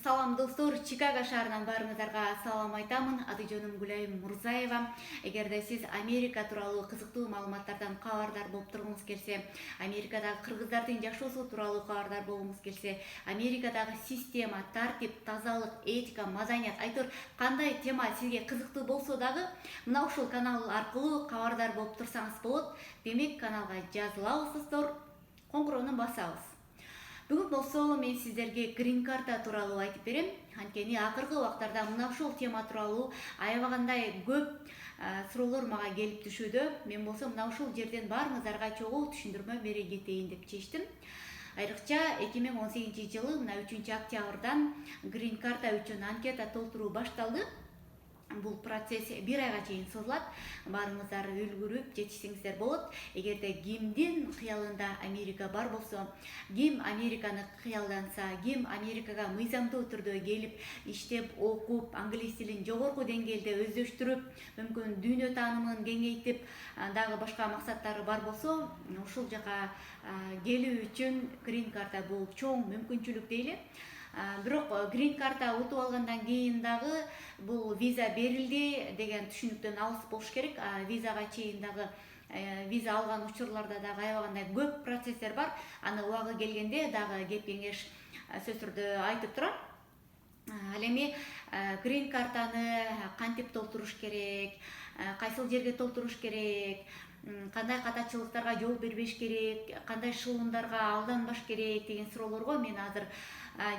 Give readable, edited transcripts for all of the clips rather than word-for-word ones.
Салам достор, Чикаго шаарынан баарыңыздарга салам айтамын. Аты жөнүм Гүлайым Мурзаева. Эгерде сиз Америка тууралуу кызыктуу маалыматтардан кабардар болуп тургуңуз келсе, Америкадагы кыргыздардын жашоосу тууралуу кабардар болгуңуз келсе, Америкадагы система, тартип, тазалык, этика, маданият, айтор кандай тема сизге кызыктуу болсо дагы, мына ушул канал аркылуу кабардар болуп турсаңыз болот. Демек, каналга жазылабыз достор, коңгуроonu басабыз. Бүгүн болсо мен сиздерге грин карта тууралуу айтып берем. Анткени акыркы убактарда мына ушул тема тууралуу аябагандай көп суроолор мага келип түшүүдө. Мен болсо мына ушул жерден баарыңыздарга чогуу түшүндүрмө бере кетейин деп чечтим. Айрыкча 2018-жылы мына 3-октябрдан грин карта үчүн анкета толтуруу башталды. Бул процесс 1 айга чейин созулат. Баарыңыздар үлгүрүп жетишсеңиздер болот. Эгерде кимдин кыялында Америка бар болсо, ким Американы кыялданса, ким Америкага мыйзамдуу түрдө келип, иштеп, окуп, англис тилин жогорку деңгээлде өздөштүрүп, мүмкүн дүйнө таанымын кеңейтип, дагы башка максаттары бар болсо, ушул жака келүү үчүн грин карта бул чоң мүмкүнчүлүк дейли. Бирок грин карта утуп алгандан кийин дагы бул виза берилди деген түшүнүктөн алыс болуш керек. Визага чейин дагы виза алган учурларда дагы аябагандай көп процесстер бар. Аны убагы келгенде дагы кеп кеңеш сөз түрдө айтып турам. Ал эми грин картаны кантип толтуруш керек, кайсыл жерге толтуруш керек, кандай катачылыктарга жооп бербеш керек, кандай шылымдарга алданбаш керек деген суроолорго мен азыр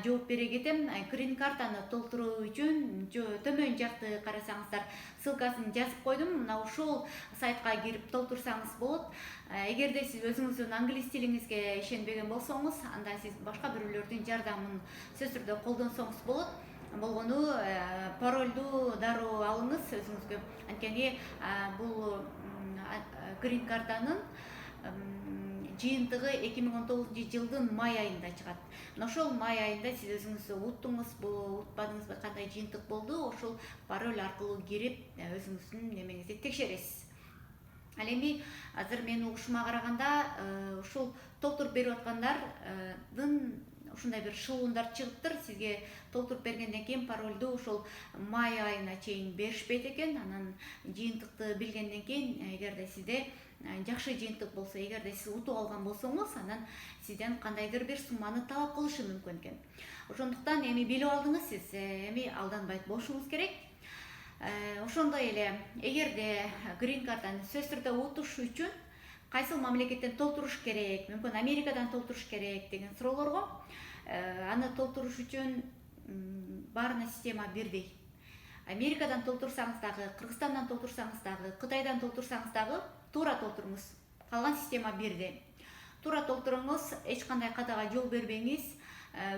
жооп бере кетем. Грин картаны толтуруу үчүн төмөн жакты карасаңыздар, ссылкасын жазып койдум. Мына ушул сайтка кирип толтурсаңыз болот. Эгерде сиз өзүңүздүн англис тилиңизге ишенбеген болсоңуз, анда сиз башка бирөөлөрдүн жардамын сөз түрдө колдонсоңуз болот. Болгону паролду дароо алыңыз өзүңүзгө. Анткени бул грин картанын жыйынтыгы 2019-жылдын май айында чыгат. Мына ошол май айында сиз өзүңүз уттуңузбу, утпадыңызбы, кандай жыйынтык болду, ошол пароль аркылуу кирип өзүңүздүн немеңизди текшересиз. Ал эми азыр менин угушума караганда ушул толтуруп берип аткандардын ушундай бир шылуундар чыгыптыр. Сизге толтуруп бергенден кийин паролду ошол май айына чейин беришпейт экен. Анан жыйынтыкты билгенден кийин, эгерде сизде жакшы жыйынтык болсо, эгерде сиз утуп алган болсоңуз, анан сизден кандайдыр бир сумманы талап кылышы мүмкүн экен. Ошондуктан эми билип алдыңыз, сиз эми алданбайт болушуңуз керек. Ошондой эле, эгерде грин картаны сөз түрдө утуш үчүн кайсыл мамлекеттен толтуруш керек, мүмкүн Америкадан толтуруш керек деген суроолорго, аны толтуруш үчүн баарына система бирдей. Америкадан толтурсаңыз дагы, Кыргызстандан толтурсаңыз дагы, Кытайдан толтурсаңыз дагы туура толтуруңуз. Калган система бирдей. Туура толтуруңуз, эч кандай катага жол бербеңиз,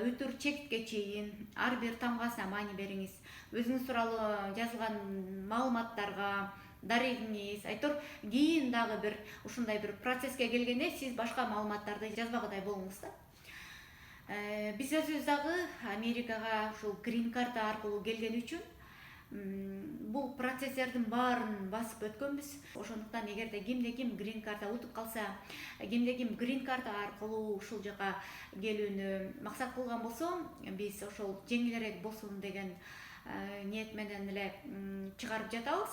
өтүр чекитке чейин ар бир тамгасына маани бериңиз. Өзүңүз тууралуу жазылган маалыматтарга, дарегиңиз, айтор кийин дагы бир ушундай бир процесске келгенде сиз башка маалыматтарды жазбагыдай болуңуз да. Биз өзүбүз дагы Америкага ушул грин карта аркылуу келген үчүн бул процесстердин баарын басып өткөнбүз. Ошондуктан эгерде ким грин карта утуп калса, ким грин карта аркылуу ушул жака келүүнү максат кылган болсо, биз ошол жеңилирээк болсун деген ниет менен эле чыгарып жатабыз.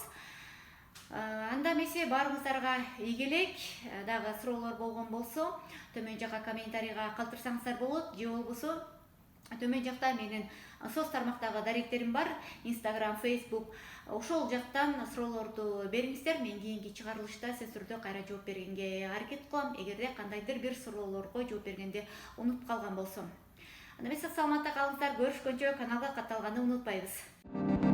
Анда эмесе баарыңыздарга ийгилик. Дагы суроолор болгон болсо, төмөн жака комментарийга калтырсаңыздар болот. Же болбосо төмөн жакта менин соц тармактагы даректерим бар, Instagram, Facebook. Ошол жактан суроолорду бериңиздер. Мен кийинки чыгарылышта сөз түрдө кайра жооп бергенге аракет кылам, эгерде кандайдыр бир суроолорго жооп бергенде унутуп калган болсом. Анда эмесе саламатта калыңыздар. Көрүшкөнчө каналга катталганды унутпайбыз.